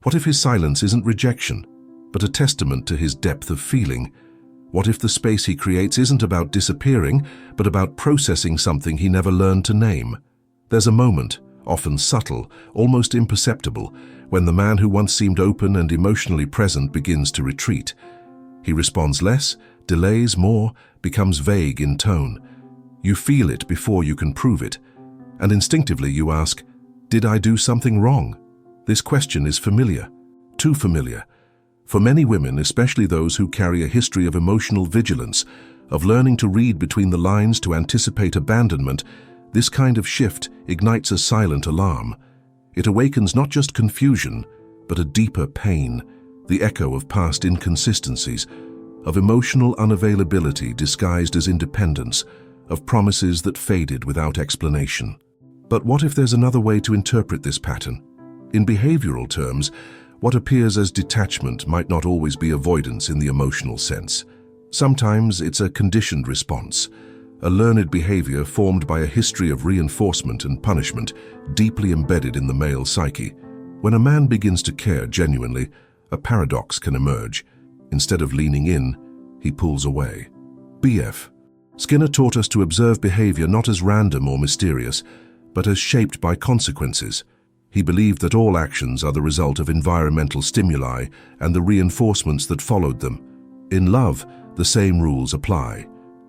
What if his silence isn't rejection, but a testament to his depth of feeling? What if the space he creates isn't about disappearing, but about processing something he never learned to name? There's a moment, often subtle, almost imperceptible, when the man who once seemed open and emotionally present begins to retreat. He responds less, delays more, becomes vague in tone. You feel it before you can prove it, and instinctively you ask, "Did I do something wrong?" This question is familiar, too familiar. For many women, especially those who carry a history of emotional vigilance, of learning to read between the lines to anticipate abandonment, this kind of shift ignites a silent alarm. It awakens not just confusion, but a deeper pain, the echo of past inconsistencies, of emotional unavailability disguised as independence, of promises that faded without explanation. But what if there's another way to interpret this pattern? In behavioral terms, what appears as detachment might not always be avoidance in the emotional sense. Sometimes it's a conditioned response, a learned behavior formed by a history of reinforcement and punishment deeply embedded in the male psyche. When a man begins to care genuinely, a paradox can emerge. Instead of leaning in, he pulls away. BF. Skinner taught us to observe behavior not as random or mysterious, but as shaped by consequences. He believed that all actions are the result of environmental stimuli and the reinforcements that followed them. In love, the same rules apply.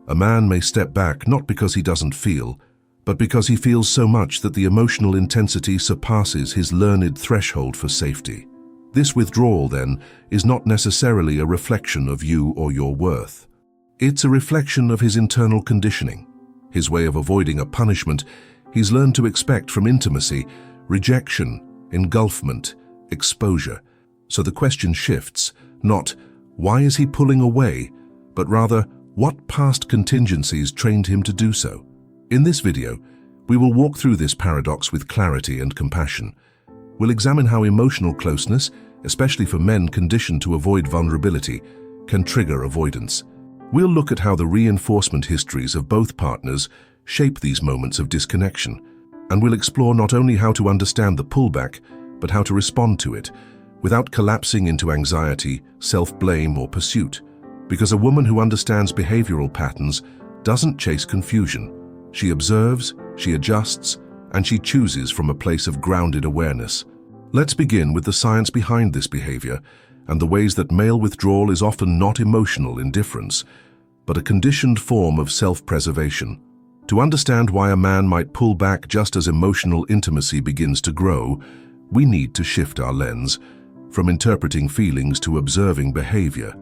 A man may step back not because he doesn't feel, but because he feels so much that the emotional intensity surpasses his learned threshold for safety. This withdrawal, then, is not necessarily a reflection of you or your worth. It's a reflection of his internal conditioning, his way of avoiding a punishment he's learned to expect from intimacy, rejection, engulfment, exposure. So the question shifts, not why is he pulling away, but rather what past contingencies trained him to do so. In this video, we will walk through this paradox with clarity and compassion. We'll examine how emotional closeness, especially for men conditioned to avoid vulnerability, can trigger avoidance. We'll look at how the reinforcement histories of both partners shape these moments of disconnection, and we'll explore not only how to understand the pullback, but how to respond to it, without collapsing into anxiety, self-blame, or pursuit. Because a woman who understands behavioral patterns doesn't chase confusion. She observes, she adjusts, and she chooses from a place of grounded awareness. Let's begin with the science behind this behavior and the ways that male withdrawal is often not emotional indifference, but a conditioned form of self-preservation. To understand why a man might pull back just as emotional intimacy begins to grow, we need to shift our lens, from interpreting feelings to observing behavior.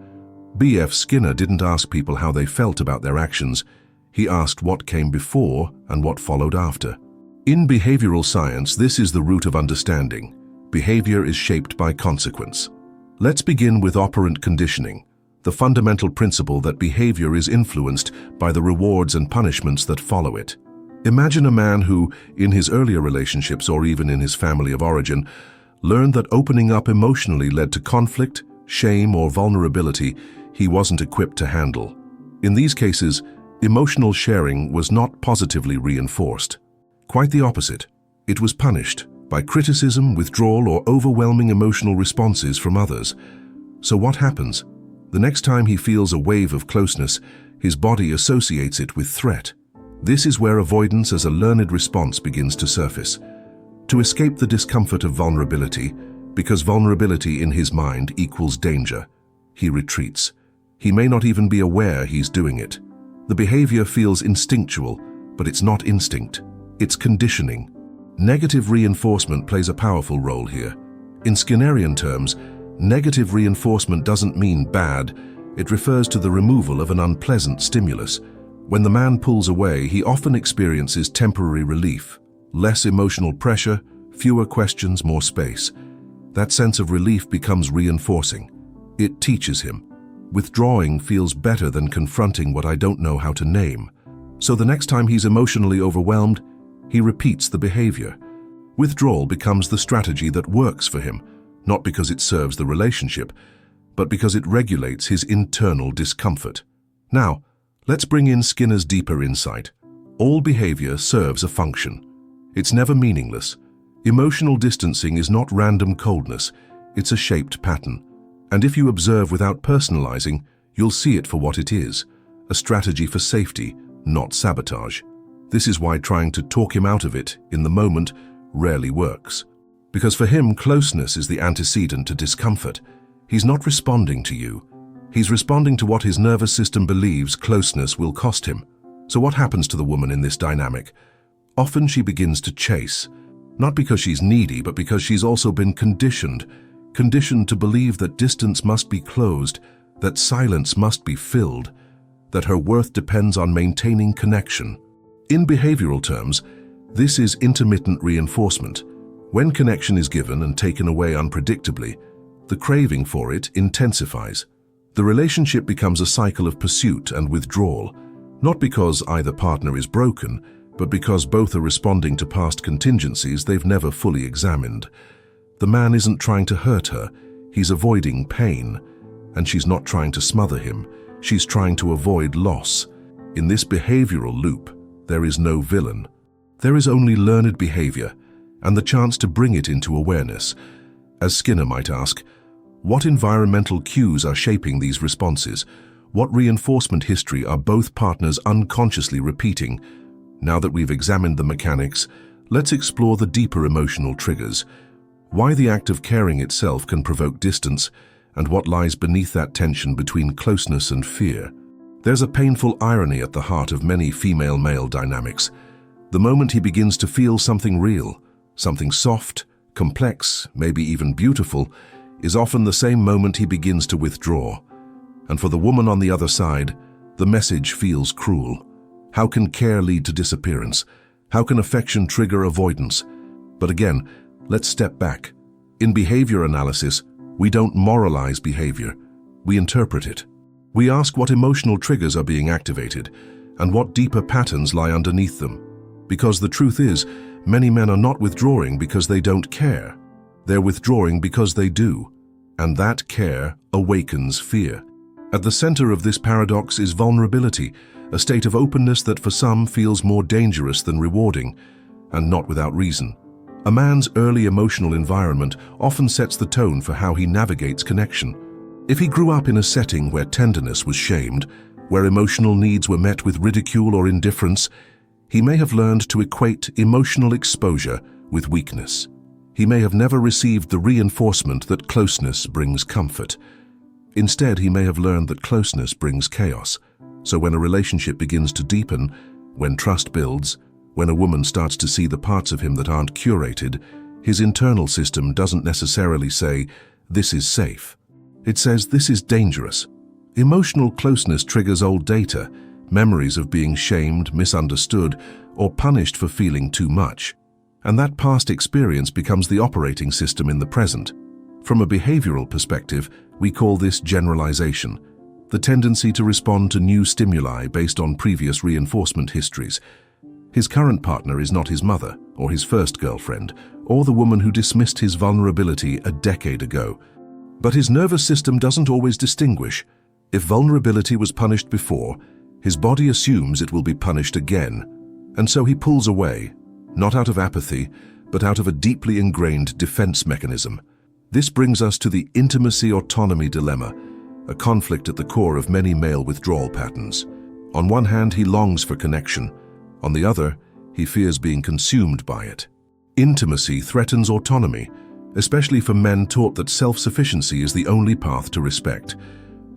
B.F. Skinner didn't ask people how they felt about their actions. He asked what came before and what followed after. In behavioral science, this is the root of understanding. Behavior is shaped by consequence. Let's begin with operant conditioning, the fundamental principle that behavior is influenced by the rewards and punishments that follow it. Imagine a man who, in his earlier relationships or even in his family of origin, learned that opening up emotionally led to conflict, shame, or vulnerability he wasn't equipped to handle. In these cases, emotional sharing was not positively reinforced. Quite the opposite. It was punished by criticism, withdrawal, or overwhelming emotional responses from others. So what happens? The next time he feels a wave of closeness, his body associates it with threat. This is where avoidance as a learned response begins to surface. To escape the discomfort of vulnerability, because vulnerability in his mind equals danger, he retreats. He may not even be aware he's doing it. The behavior feels instinctual, but it's not instinct. It's conditioning. Negative reinforcement plays a powerful role here. In Skinnerian terms, negative reinforcement doesn't mean bad. It refers to the removal of an unpleasant stimulus. When the man pulls away, he often experiences temporary relief. Less emotional pressure, fewer questions, more space. That sense of relief becomes reinforcing. It teaches him. Withdrawing feels better than confronting what I don't know how to name. So the next time he's emotionally overwhelmed, he repeats the behavior. Withdrawal becomes the strategy that works for him, not because it serves the relationship, but because it regulates his internal discomfort. Now, let's bring in Skinner's deeper insight. All behavior serves a function. It's never meaningless. Emotional distancing is not random coldness. It's a shaped pattern. And if you observe without personalizing, you'll see it for what it is, a strategy for safety, not sabotage. This is why trying to talk him out of it in the moment rarely works. Because for him, closeness is the antecedent to discomfort. He's not responding to you. He's responding to what his nervous system believes closeness will cost him. So what happens to the woman in this dynamic? Often she begins to chase, not because she's needy, but because she's also been conditioned to believe that distance must be closed, that silence must be filled, that her worth depends on maintaining connection. In behavioral terms, this is intermittent reinforcement. When connection is given and taken away unpredictably, the craving for it intensifies. The relationship becomes a cycle of pursuit and withdrawal, not because either partner is broken, but because both are responding to past contingencies they've never fully examined. The man isn't trying to hurt her, he's avoiding pain. And she's not trying to smother him, she's trying to avoid loss. In this behavioral loop, there is no villain. There is only learned behavior, and the chance to bring it into awareness. As Skinner might ask, what environmental cues are shaping these responses? What reinforcement history are both partners unconsciously repeating? Now that we've examined the mechanics, let's explore the deeper emotional triggers. Why the act of caring itself can provoke distance, and what lies beneath that tension between closeness and fear. There's a painful irony at the heart of many female-male dynamics. The moment he begins to feel something real, something soft, complex, maybe even beautiful, is often the same moment he begins to withdraw. And for the woman on the other side, the message feels cruel. How can care lead to disappearance? How can affection trigger avoidance? But again, let's step back. In behavior analysis, we don't moralize behavior, we interpret it. We ask what emotional triggers are being activated and what deeper patterns lie underneath them. Because the truth is, many men are not withdrawing because they don't care. They're withdrawing because they do. And that care awakens fear. At the center of this paradox is vulnerability, a state of openness that for some feels more dangerous than rewarding, and not without reason. A man's early emotional environment often sets the tone for how he navigates connection. If he grew up in a setting where tenderness was shamed, where emotional needs were met with ridicule or indifference, he may have learned to equate emotional exposure with weakness. He may have never received the reinforcement that closeness brings comfort. Instead, he may have learned that closeness brings chaos. So when a relationship begins to deepen, when trust builds, when a woman starts to see the parts of him that aren't curated, his internal system doesn't necessarily say, "This is safe." It says, "This is dangerous." Emotional closeness triggers old data, memories of being shamed, misunderstood, or punished for feeling too much. And that past experience becomes the operating system in the present. From a behavioral perspective, we call this generalization, the tendency to respond to new stimuli based on previous reinforcement histories. His current partner is not his mother, or his first girlfriend, or the woman who dismissed his vulnerability a decade ago. But his nervous system doesn't always distinguish. If vulnerability was punished before, his body assumes it will be punished again, and so he pulls away, not out of apathy, but out of a deeply ingrained defense mechanism. This brings us to the intimacy-autonomy dilemma, a conflict at the core of many male withdrawal patterns. On one hand, he longs for connection. On the other, he fears being consumed by it. Intimacy threatens autonomy, especially for men taught that self-sufficiency is the only path to respect.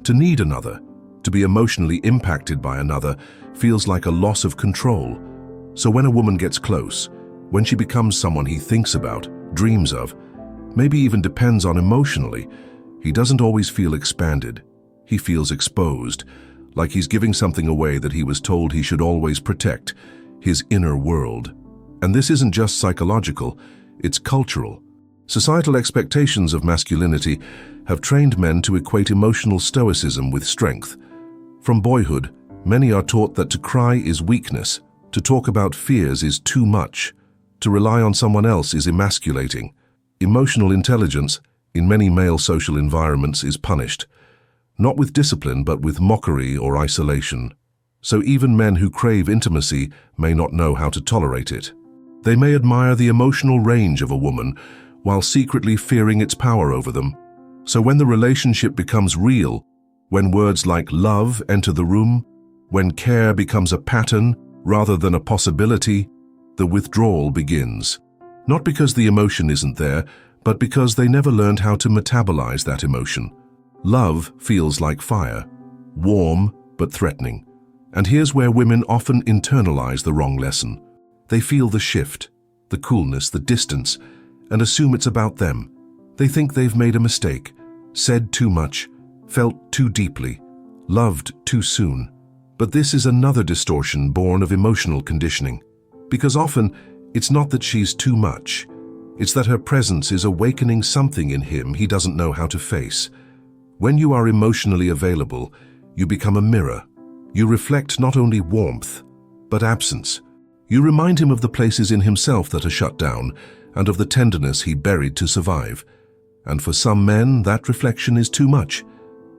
To need another, to be emotionally impacted by another, feels like a loss of control. So when a woman gets close, when she becomes someone he thinks about, dreams of, maybe even depends on emotionally, he doesn't always feel expanded. He feels exposed, like he's giving something away that he was told he should always protect, his inner world. And this isn't just psychological, it's cultural. Societal expectations of masculinity have trained men to equate emotional stoicism with strength. From boyhood, many are taught that to cry is weakness, to talk about fears is too much, to rely on someone else is emasculating. Emotional intelligence, in many male social environments, is punished, not with discipline but with mockery or isolation. So even men who crave intimacy may not know how to tolerate it. They may admire the emotional range of a woman, while secretly fearing its power over them. So when the relationship becomes real, when words like love enter the room, when care becomes a pattern rather than a possibility, the withdrawal begins. Not because the emotion isn't there, but because they never learned how to metabolize that emotion. Love feels like fire, warm but threatening. And here's where women often internalize the wrong lesson. They feel the shift, the coolness, the distance, and assume it's about them. They think they've made a mistake, said too much, felt too deeply, loved too soon. But this is another distortion born of emotional conditioning. Because often, it's not that she's too much. It's that her presence is awakening something in him he doesn't know how to face. When you are emotionally available, you become a mirror. You reflect not only warmth, but absence. You remind him of the places in himself that are shut down and of the tenderness he buried to survive. And for some men, that reflection is too much.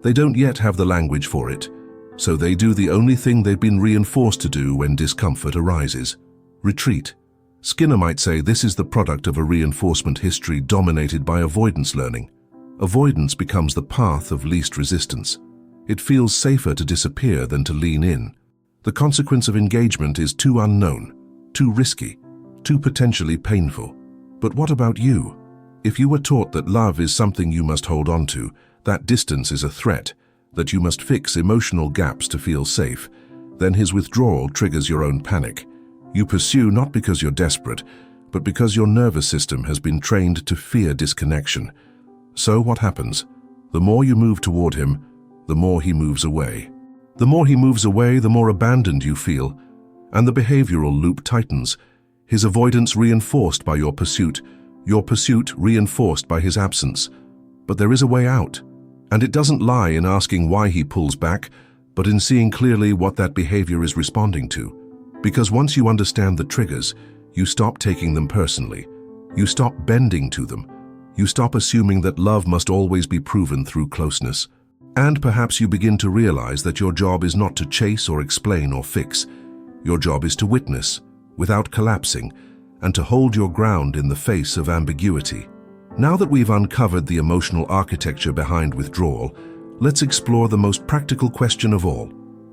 They don't yet have the language for it, so they do the only thing they've been reinforced to do when discomfort arises: retreat. Skinner might say this is the product of a reinforcement history dominated by avoidance learning. Avoidance becomes the path of least resistance. It feels safer to disappear than to lean in. The consequence of engagement is too unknown, too risky, too potentially painful. But what about you? If you were taught that love is something you must hold on to, that distance is a threat, that you must fix emotional gaps to feel safe, then his withdrawal triggers your own panic. You pursue not because you're desperate, but because your nervous system has been trained to fear disconnection. So what happens? The more you move toward him, the more he moves away. The more he moves away, the more abandoned you feel, and the behavioral loop tightens. His avoidance reinforced by your pursuit reinforced by his absence. But there is a way out, and it doesn't lie in asking why he pulls back, but in seeing clearly what that behavior is responding to. Because once you understand the triggers, you stop taking them personally. You stop bending to them. You stop assuming that love must always be proven through closeness. And perhaps you begin to realize that your job is not to chase or explain or fix. Your job is to witness, without collapsing, and to hold your ground in the face of ambiguity. Now that we've uncovered the emotional architecture behind withdrawal, let's explore the most practical question of all.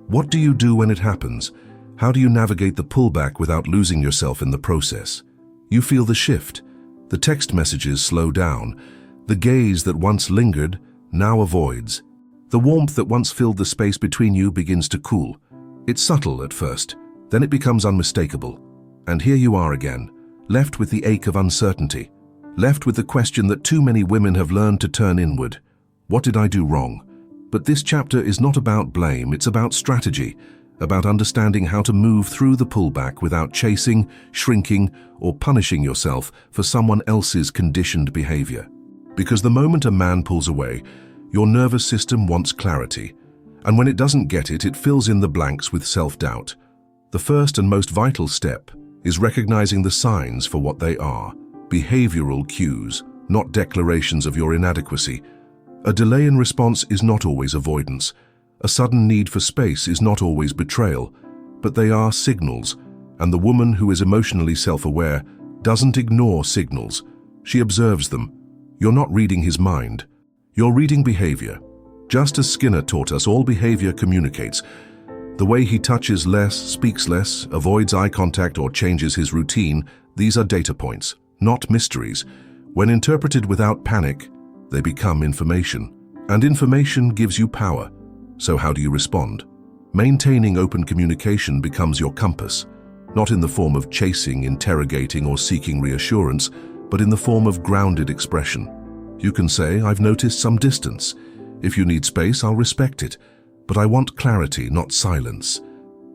What do you do when it happens? How do you navigate the pullback without losing yourself in the process? You feel the shift. The text messages slow down. The gaze that once lingered now avoids. The warmth that once filled the space between you begins to cool. It's subtle at first, then it becomes unmistakable. And here you are again, left with the ache of uncertainty, left with the question that too many women have learned to turn inward. What did I do wrong? But this chapter is not about blame, it's about strategy, about understanding how to move through the pullback without chasing, shrinking, or punishing yourself for someone else's conditioned behavior. Because the moment a man pulls away, your nervous system wants clarity, and when it doesn't get it, it fills in the blanks with self-doubt. The first and most vital step is recognizing the signs for what they are, behavioral cues, not declarations of your inadequacy. A delay in response is not always avoidance. A sudden need for space is not always betrayal, but they are signals, and the woman who is emotionally self-aware doesn't ignore signals. She observes them. You're not reading his mind. You're reading behavior. Just as Skinner taught us, all behavior communicates. The way he touches less, speaks less, avoids eye contact, or changes his routine, these are data points, not mysteries. When interpreted without panic, they become information. And information gives you power. So how do you respond? Maintaining open communication becomes your compass, not in the form of chasing, interrogating, or seeking reassurance, but in the form of grounded expression. You can say, I've noticed some distance. If you need space, I'll respect it. But I want clarity, not silence.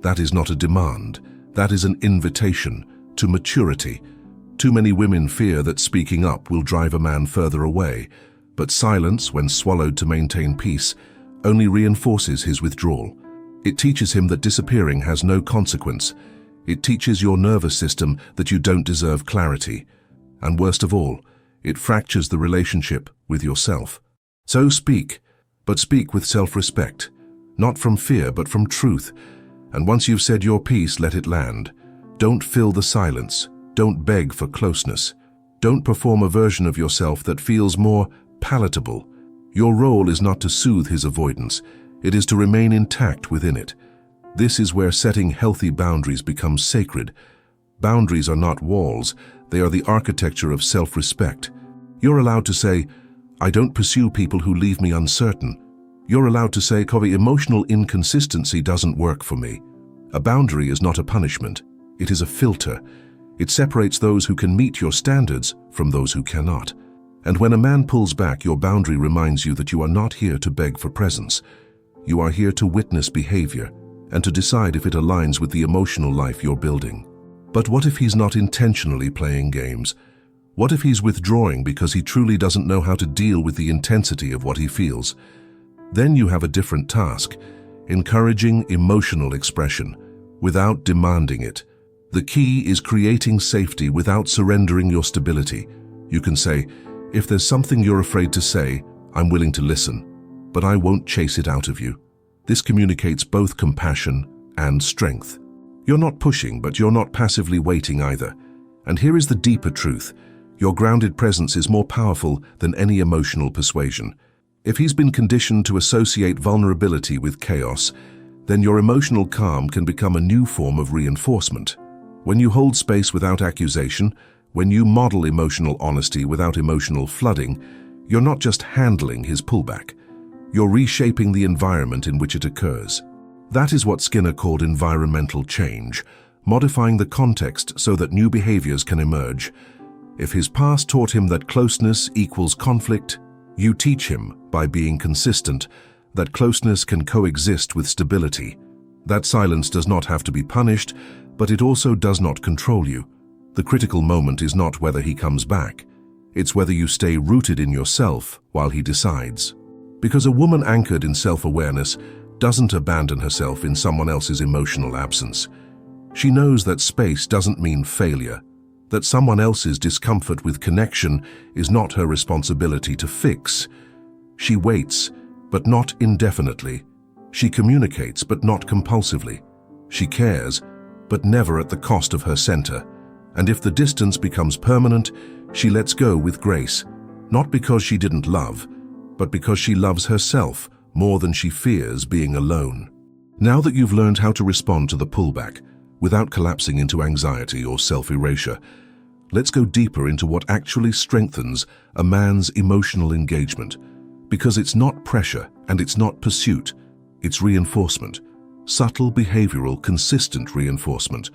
That is not a demand. That is an invitation to maturity. Too many women fear that speaking up will drive a man further away, but silence, when swallowed to maintain peace, only reinforces his withdrawal. It teaches him that disappearing has no consequence. It teaches your nervous system that you don't deserve clarity. And worst of all, it fractures the relationship with yourself. So speak, but speak with self-respect, not from fear but from truth. And once you've said your piece, let it land. Don't fill the silence. Don't beg for closeness. Don't perform a version of yourself that feels more palatable. Your role is not to soothe his avoidance. It is to remain intact within it. This is where setting healthy boundaries becomes sacred. Boundaries are not walls. They are the architecture of self-respect. You're allowed to say, "I don't pursue people who leave me uncertain." You're allowed to say, "Emotional inconsistency doesn't work for me." A boundary is not a punishment. It is a filter. It separates those who can meet your standards from those who cannot. And when a man pulls back, your boundary reminds you that you are not here to beg for presence. You are here to witness behavior and to decide if it aligns with the emotional life you're building. But what if he's not intentionally playing games? What if he's withdrawing because he truly doesn't know how to deal with the intensity of what he feels? Then you have a different task, encouraging emotional expression without demanding it. The key is creating safety without surrendering your stability. You can say, "If there's something you're afraid to say, I'm willing to listen, but I won't chase it out of you." This communicates both compassion and strength. You're not pushing, but you're not passively waiting either. And here is the deeper truth. Your grounded presence is more powerful than any emotional persuasion. If he's been conditioned to associate vulnerability with chaos, then your emotional calm can become a new form of reinforcement. When you hold space without accusation, when you model emotional honesty without emotional flooding, you're not just handling his pullback. You're reshaping the environment in which it occurs. That is what Skinner called environmental change, modifying the context so that new behaviors can emerge. If his past taught him that closeness equals conflict, you teach him, by being consistent, that closeness can coexist with stability. That silence does not have to be punished, but it also does not control you. The critical moment is not whether he comes back. It's whether you stay rooted in yourself while he decides. Because a woman anchored in self-awareness doesn't abandon herself in someone else's emotional absence. She knows that space doesn't mean failure, that someone else's discomfort with connection is not her responsibility to fix. She waits, but not indefinitely. She communicates, but not compulsively. She cares, but never at the cost of her center. And if the distance becomes permanent, she lets go with grace, not because she didn't love, but because she loves herself more than she fears being alone. Now that you've learned how to respond to the pullback, without collapsing into anxiety or self-erasure, let's go deeper into what actually strengthens a man's emotional engagement. Because it's not pressure and it's not pursuit, it's reinforcement. Subtle, behavioral, consistent reinforcement.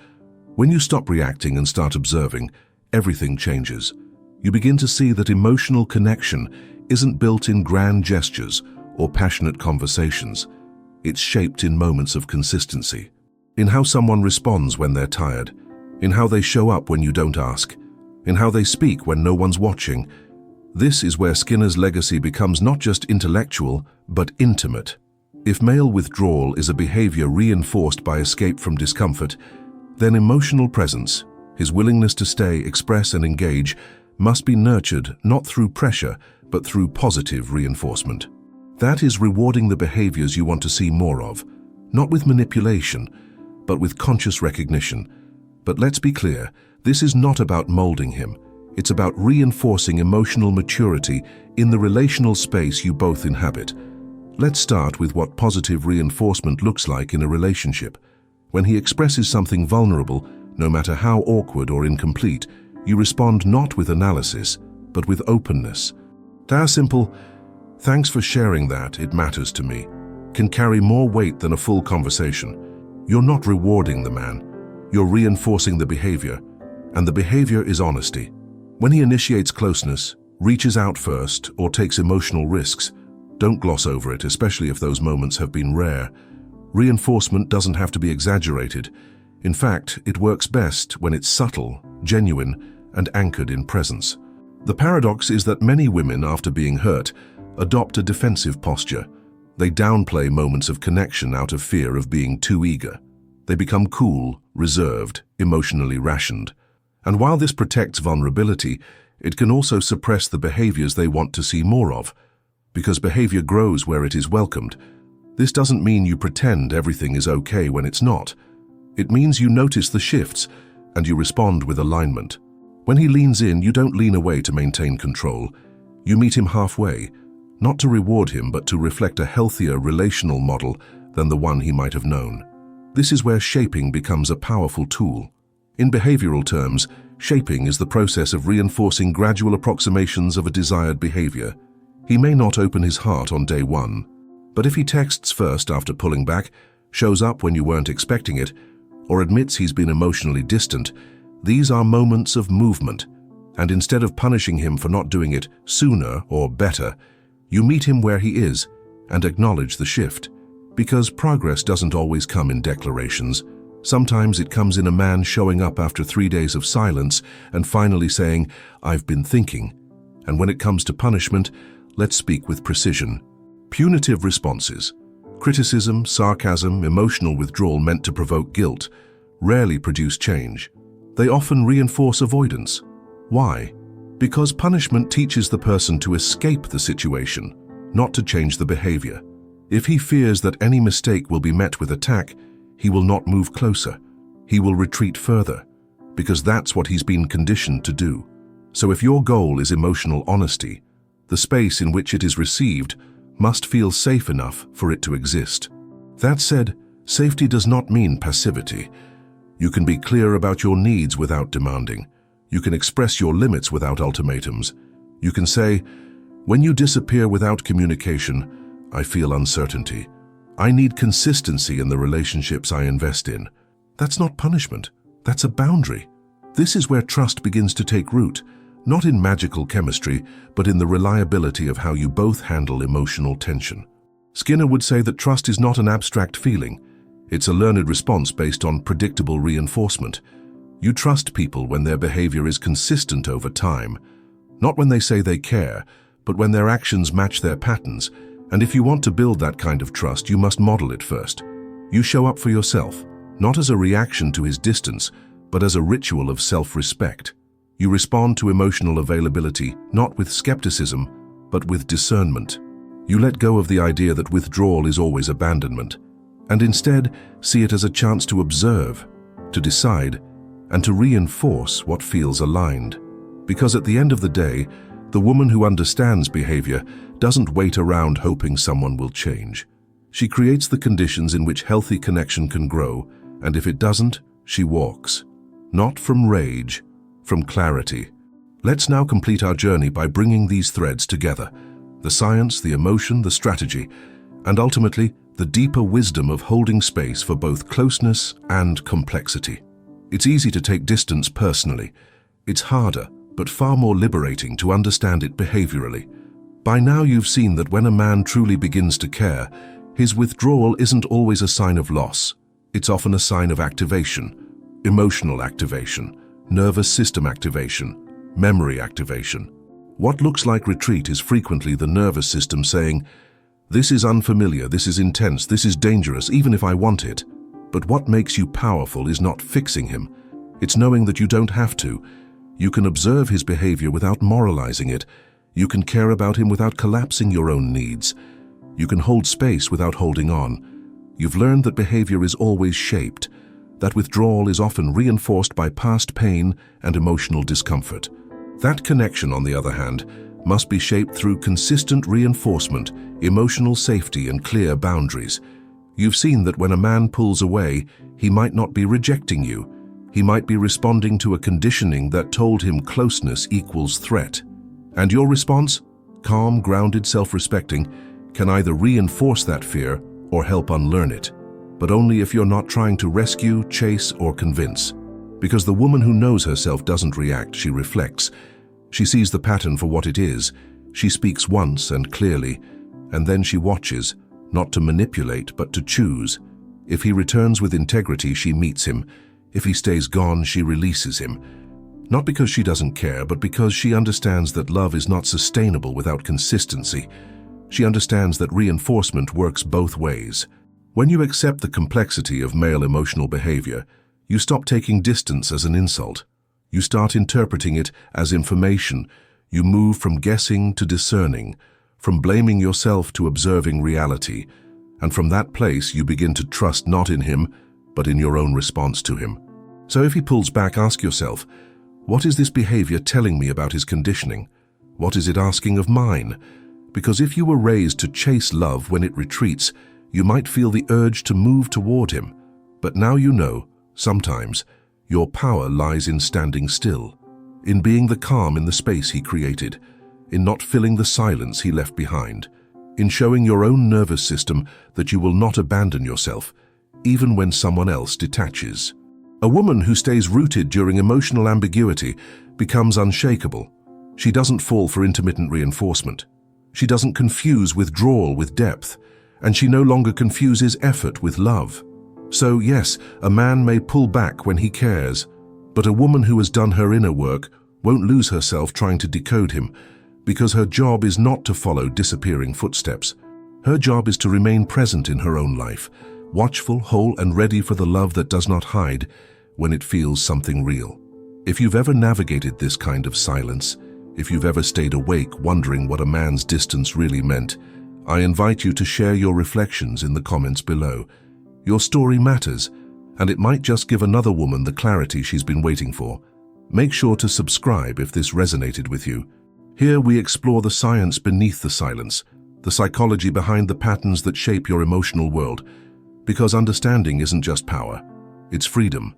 When you stop reacting and start observing, everything changes. You begin to see that emotional connection isn't built in grand gestures or passionate conversations. It's shaped in moments of consistency. In how someone responds when they're tired, in how they show up when you don't ask, in how they speak when no one's watching. This is where Skinner's legacy becomes not just intellectual, but intimate. If male withdrawal is a behavior reinforced by escape from discomfort, then emotional presence, his willingness to stay, express, and engage, must be nurtured not through pressure, but through positive reinforcement. That is rewarding the behaviors you want to see more of, not with manipulation, but with conscious recognition. But let's be clear, this is not about molding him. It's about reinforcing emotional maturity in the relational space you both inhabit. Let's start with what positive reinforcement looks like in a relationship. When he expresses something vulnerable, no matter how awkward or incomplete, you respond not with analysis, but with openness. That simple, "Thanks for sharing that, it matters to me," can carry more weight than a full conversation. You're not rewarding the man, you're reinforcing the behavior, and the behavior is honesty. When he initiates closeness, reaches out first, or takes emotional risks, don't gloss over it, especially if those moments have been rare. Reinforcement doesn't have to be exaggerated. In fact, it works best when it's subtle, genuine, and anchored in presence. The paradox is that many women, after being hurt, adopt a defensive posture. They downplay moments of connection out of fear of being too eager. They become cool, reserved, emotionally rationed. And while this protects vulnerability, it can also suppress the behaviors they want to see more of. Because behavior grows where it is welcomed. This doesn't mean you pretend everything is okay when it's not. It means you notice the shifts and you respond with alignment. When he leans in, you don't lean away to maintain control. You meet him halfway, not to reward him, but to reflect a healthier relational model than the one he might have known. This is where shaping becomes a powerful tool. In behavioral terms, shaping is the process of reinforcing gradual approximations of a desired behavior. He may not open his heart on day one, but if he texts first after pulling back, shows up when you weren't expecting it, or admits he's been emotionally distant, these are moments of movement, and instead of punishing him for not doing it sooner or better, you meet him where he is and acknowledge the shift. Because progress doesn't always come in declarations. Sometimes it comes in a man showing up after 3 days of silence and finally saying, "I've been thinking." And when it comes to punishment, let's speak with precision. Punitive responses, criticism, sarcasm, emotional withdrawal meant to provoke guilt, rarely produce change. They often reinforce avoidance. Why? Because punishment teaches the person to escape the situation, not to change the behavior. If he fears that any mistake will be met with attack, he will not move closer. He will retreat further, because that's what he's been conditioned to do. So if your goal is emotional honesty, the space in which it is received must feel safe enough for it to exist. That said, safety does not mean passivity. You can be clear about your needs without demanding. You can express your limits without ultimatums. You can say, "When you disappear without communication, I feel uncertainty. I need consistency in the relationships I invest in." That's not punishment. That's a boundary. This is where trust begins to take root, not in magical chemistry, but in the reliability of how you both handle emotional tension. Skinner would say that trust is not an abstract feeling. It's a learned response based on predictable reinforcement. You trust people when their behavior is consistent over time, not when they say they care, but when their actions match their patterns. And if you want to build that kind of trust, you must model it first. You show up for yourself, not as a reaction to his distance, but as a ritual of self-respect. You respond to emotional availability, not with skepticism, but with discernment. You let go of the idea that withdrawal is always abandonment, and instead see it as a chance to observe, to decide, and to reinforce what feels aligned. Because at the end of the day, the woman who understands behavior doesn't wait around hoping someone will change. She creates the conditions in which healthy connection can grow, and if it doesn't, she walks. Not from rage, from clarity. Let's now complete our journey by bringing these threads together: the science, the emotion, the strategy, and ultimately, the deeper wisdom of holding space for both closeness and complexity. It's easy to take distance personally. It's harder, but far more liberating to understand it behaviorally. By now you've seen that when a man truly begins to care, his withdrawal isn't always a sign of loss. It's often a sign of activation, emotional activation, nervous system activation, memory activation. What looks like retreat is frequently the nervous system saying, "This is unfamiliar, this is intense, this is dangerous, even if I want it." But what makes you powerful is not fixing him. It's knowing that you don't have to. You can observe his behavior without moralizing it. You can care about him without collapsing your own needs. You can hold space without holding on. You've learned that behavior is always shaped, that withdrawal is often reinforced by past pain and emotional discomfort. That connection, on the other hand, must be shaped through consistent reinforcement, emotional safety, and clear boundaries. You've seen that when a man pulls away, he might not be rejecting you. He might be responding to a conditioning that told him closeness equals threat. And your response, calm, grounded, self-respecting, can either reinforce that fear or help unlearn it. But only if you're not trying to rescue, chase, or convince. Because the woman who knows herself doesn't react, she reflects. She sees the pattern for what it is. She speaks once and clearly, and then she watches, not to manipulate, but to choose. If he returns with integrity, she meets him. If he stays gone, she releases him. Not because she doesn't care, but because she understands that love is not sustainable without consistency. She understands that reinforcement works both ways. When you accept the complexity of male emotional behavior, you stop taking distance as an insult. You start interpreting it as information. You move from guessing to discerning, from blaming yourself to observing reality. And from that place, you begin to trust not in him, but in your own response to him. So if he pulls back, ask yourself, What is this behavior telling me about his conditioning? What is it asking of mine? Because if you were raised to chase love when it retreats, you might feel the urge to move toward him. But now you know, sometimes, your power lies in standing still, in being the calm in the space he created, in not filling the silence he left behind, in showing your own nervous system that you will not abandon yourself, even when someone else detaches. A woman who stays rooted during emotional ambiguity becomes unshakable. She doesn't fall for intermittent reinforcement. She doesn't confuse withdrawal with depth, and she no longer confuses effort with love. So yes, a man may pull back when he cares, but a woman who has done her inner work won't lose herself trying to decode him, because her job is not to follow disappearing footsteps. Her job is to remain present in her own life, watchful, whole, and ready for the love that does not hide when it feels something real. If you've ever navigated this kind of silence, if you've ever stayed awake wondering what a man's distance really meant, I invite you to share your reflections in the comments below. Your story matters, and it might just give another woman the clarity she's been waiting for. Make sure to subscribe if this resonated with you. Here we explore the science beneath the silence, the psychology behind the patterns that shape your emotional world, because understanding isn't just power, it's freedom.